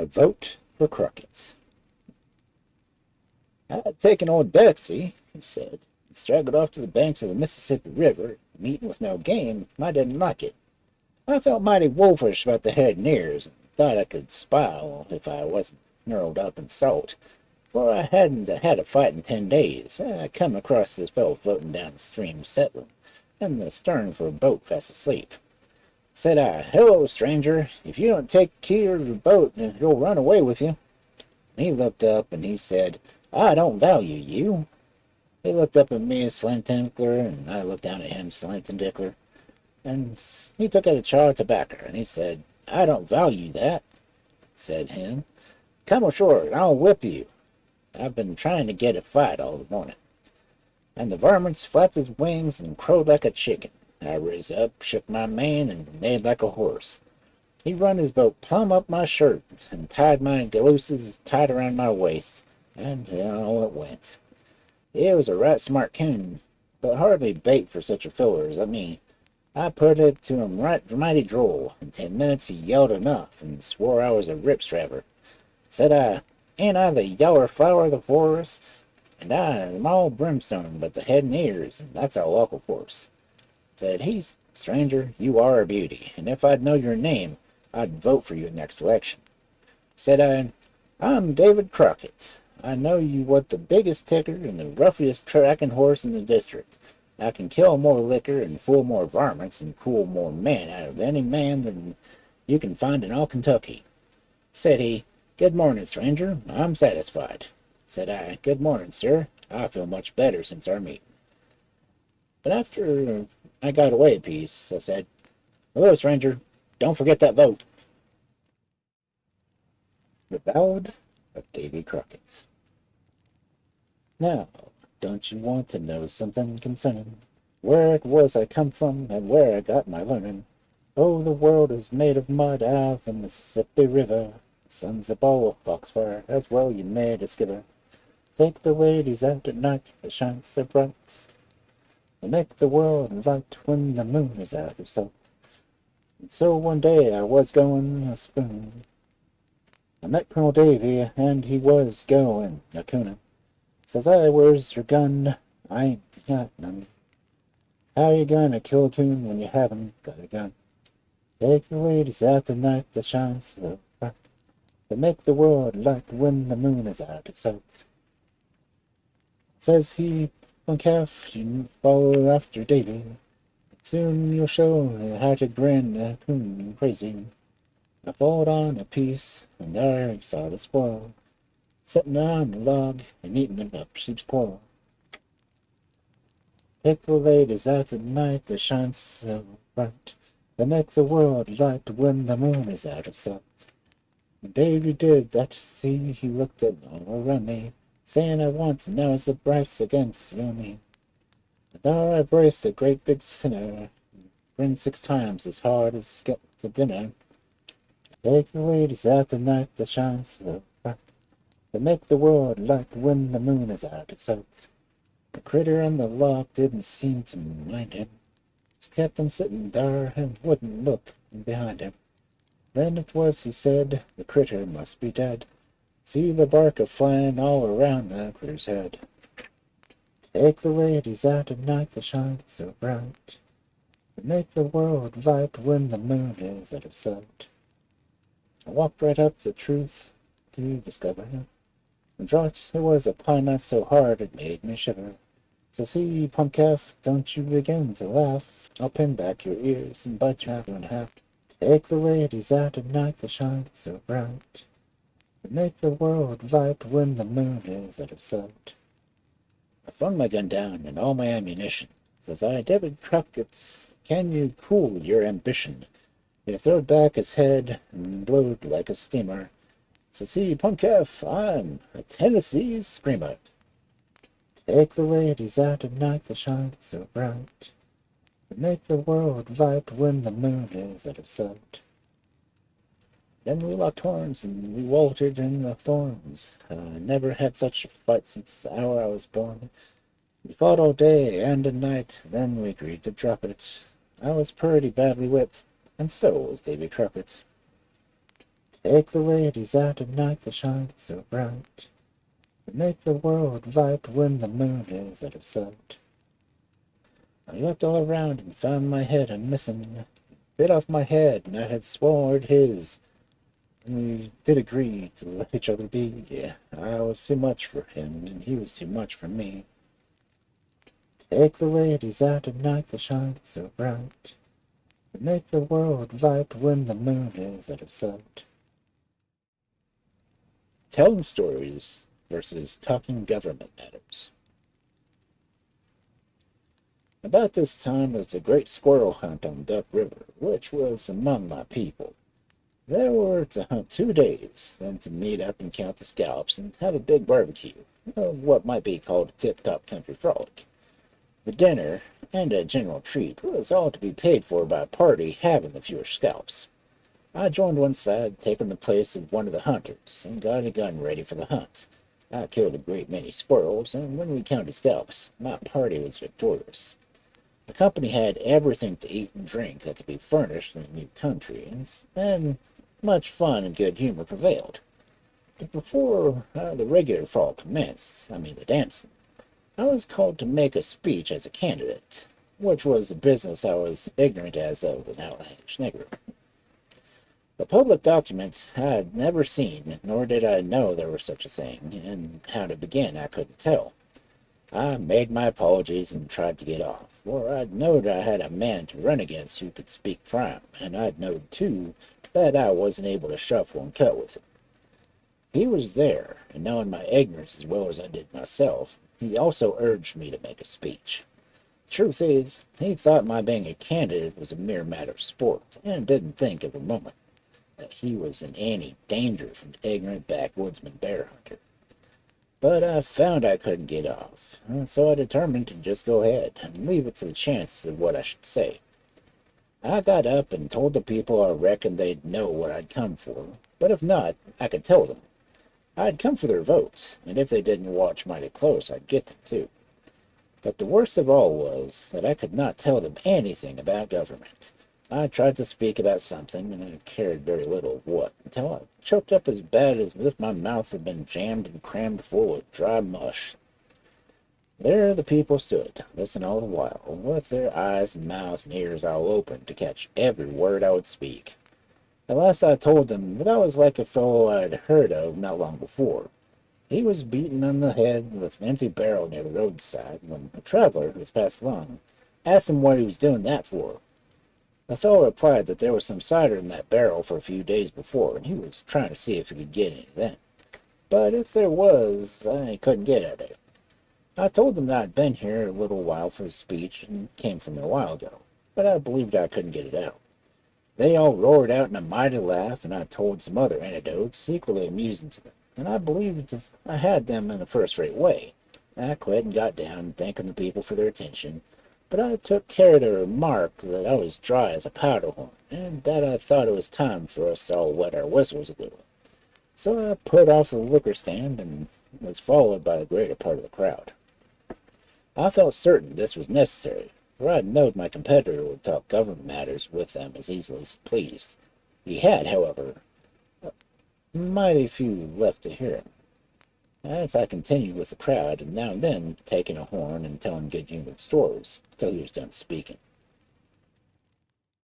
A vote for Crockett. "I had taken old Betsy," he said, "and straggled off to the banks of the Mississippi River, meeting with no game. I didn't like it. I felt mighty wolfish about the head and ears, and thought I could spile if I wasn't knurled up in salt, for I hadn't had a fight in 10 days, and I come across this fellow floating down the stream settling, in the stern for a boat fast asleep. Said I, 'Hello, stranger, if you don't take care of the boat, you'll run away with you.' And he looked up and he said, 'I don't value you.' He looked up at me, Slantinkler, and I looked down at him, Slantindickler, and he took out a jar of tobacco, and he said, 'I don't value that,' said him. 'Come ashore, and I'll whip you. I've been trying to get a fight all the morning.' And the varmints flapped his wings and crowed like a chicken. I riz up, shook my mane, and neighed like a horse. He run his boat plumb up my shirt, and tied my galooses tight around my waist, and on it went. It was a right smart coon, but hardly bait for such a feller as me. I put it to him right mighty droll. In 10 minutes he yelled enough, and swore I was a ripstraver. Said I, 'Ain't I the yaller flower of the forest? And I am all brimstone but the head and ears, and that's all local force.' Said he, 'Stranger, you are a beauty, and if I'd know your name, I'd vote for you in next election.' Said I, 'I'm David Crockett. I know you what the biggest ticker and the roughest tracking horse in the district. I can kill more liquor and fool more varmints and cool more men out of any man than you can find in all Kentucky.' Said he, 'Good morning, stranger. I'm satisfied.' Said I, 'Good morning, sir. I feel much better since our meeting.' But after I got away a piece, I said, 'Hello, stranger. Don't forget that vote.'" The Ballad of Davy Crockett. Now, don't you want to know something concerning where it was I come from and where I got my learning? Oh, the world is made of mud out of the Mississippi River. The sun's a ball of foxfire, as well you may discover. Take the ladies out at night, the shines so bright. They make the world light when the moon is out of sight. And so one day I was going a spoon. I met Colonel Davy, and he was going a coonin'. Says I, "Where's your gun?" "I ain't got none." "How you gonna kill a coon when you haven't got a gun?" "Take the ladies out the night that shines so bright. They make the world light when the moon is out of sight." Says he, "One calf, you follow after Davy. Soon you'll show how to grin a coon crazy." I followed on a piece, and there I saw the squirrel, sitting on the log and eating up sheep's quarrel. "Take the ladies out the night that shines so bright. They make the world light when the moon is out of sight." When Davy did that, see, he looked at all around me, saying at once, "Now it's a brace against you and me." And there I braced a great big sinner, and grinned 6 times as hard as get to dinner. "Take the ladies out the night that shines so bright. They make the world light when the moon is out of sight." The critter on the log didn't seem to mind him, just kept on sitting there and wouldn't look behind him. Then it was he said, "The critter must be dead. See the bark a flying all around the critter's head. Take the ladies out at night that shine so bright. They make the world light when the moon is out of sight." I walked right up the truth to discover him. And drought it was a pine not so hard it made me shiver. Says he, "Pump calf, don't you begin to laugh. I'll pin back your ears and bite you half and half. Take the ladies out at night that shine so bright. They make the world light when the moon is out of sight." I flung my gun down and all my ammunition. Says I, "David Crockett, can you cool your ambition?" He throwed back his head and blowed like a steamer. Says he, "Pump calf, I'm a Tennessee screamer. Take the ladies out at night that shine so bright. They make the world light when the moon is out of sight." Then we locked horns and we waltzed in the thorns. I never had such a fight since the hour I was born. We fought all day and at night, then we agreed to drop it. I was pretty badly whipped, and so was Davy Crockett. Take the ladies out at night that shine so bright, to make the world light when the moon is out of sight. I looked all around and found my head a missing. Bit off my head, and I had swallowed his. We did agree to let each other be. Yeah, I was too much for him, and he was too much for me. Take the ladies out at night that shine so bright, to make the world light when the moon is out of sight. Telling stories versus talking government matters. About this time was a great squirrel hunt on Duck River, which was among my people. There were to hunt 2 days, then to meet up and count the scalps and have a big barbecue, what might be called a tip-top country frolic. The dinner, and a general treat, was all to be paid for by a party having the fewer scalps. I joined one side, taking the place of one of the hunters, and got a gun ready for the hunt. I killed a great many squirrels, and when we counted scalps, my party was victorious. The company had everything to eat and drink that could be furnished in the new country, and much fun and good humor prevailed. But before the regular fall commenced, I mean the dancing, I was called to make a speech as a candidate, which was a business I was ignorant as of an outlandish negro. The public documents I had never seen, nor did I know there was such a thing, and how to begin I couldn't tell. I made my apologies and tried to get off, for I'd knowed I had a man to run against who could speak prime, and I'd knowed, too, that I wasn't able to shuffle and cut with him. He was there, and knowing my ignorance as well as I did myself, he also urged me to make a speech. The truth is, he thought my being a candidate was a mere matter of sport, and didn't think of a moment that he was in any danger from the ignorant backwoodsman bear hunter. But I found I couldn't get off, and so I determined to just go ahead and leave it to the chance of what I should say. I got up and told the people I reckoned they'd know what I'd come for, but if not, I could tell them. I'd come for their votes, and if they didn't watch mighty close, I'd get them too. But the worst of all was that I could not tell them anything about government. I tried to speak about something, and I cared very little of what, until I choked up as bad as if my mouth had been jammed and crammed full of dry mush. There the people stood, listening all the while, with their eyes and mouths and ears all open to catch every word I would speak. At last I told them that I was like a fellow I'd heard of not long before. He was beaten on the head with an empty barrel near the roadside when a traveler who was passed along asked him what he was doing that for. The fellow replied that there was some cider in that barrel for a few days before, and he was trying to see if he could get any then. But if there was, I couldn't get at it. I told them that I'd been here a little while for the speech and came from a while ago, but I believed I couldn't get it out. They all roared out in a mighty laugh, and I told some other anecdotes equally amusing to them, and I believed I had them in a first-rate way. I quit and got down, thanking the people for their attention, but I took care to remark that I was dry as a powder horn, and that I thought it was time for us to all wet our whistles a little. So I put off the liquor stand and was followed by the greater part of the crowd. I felt certain this was necessary, for I knowed my competitor would talk government matters with them as easily as he pleased. He had, however, mighty few left to hear him. As I continued with the crowd, and now and then taking a horn and telling good-humored stories, till he was done speaking.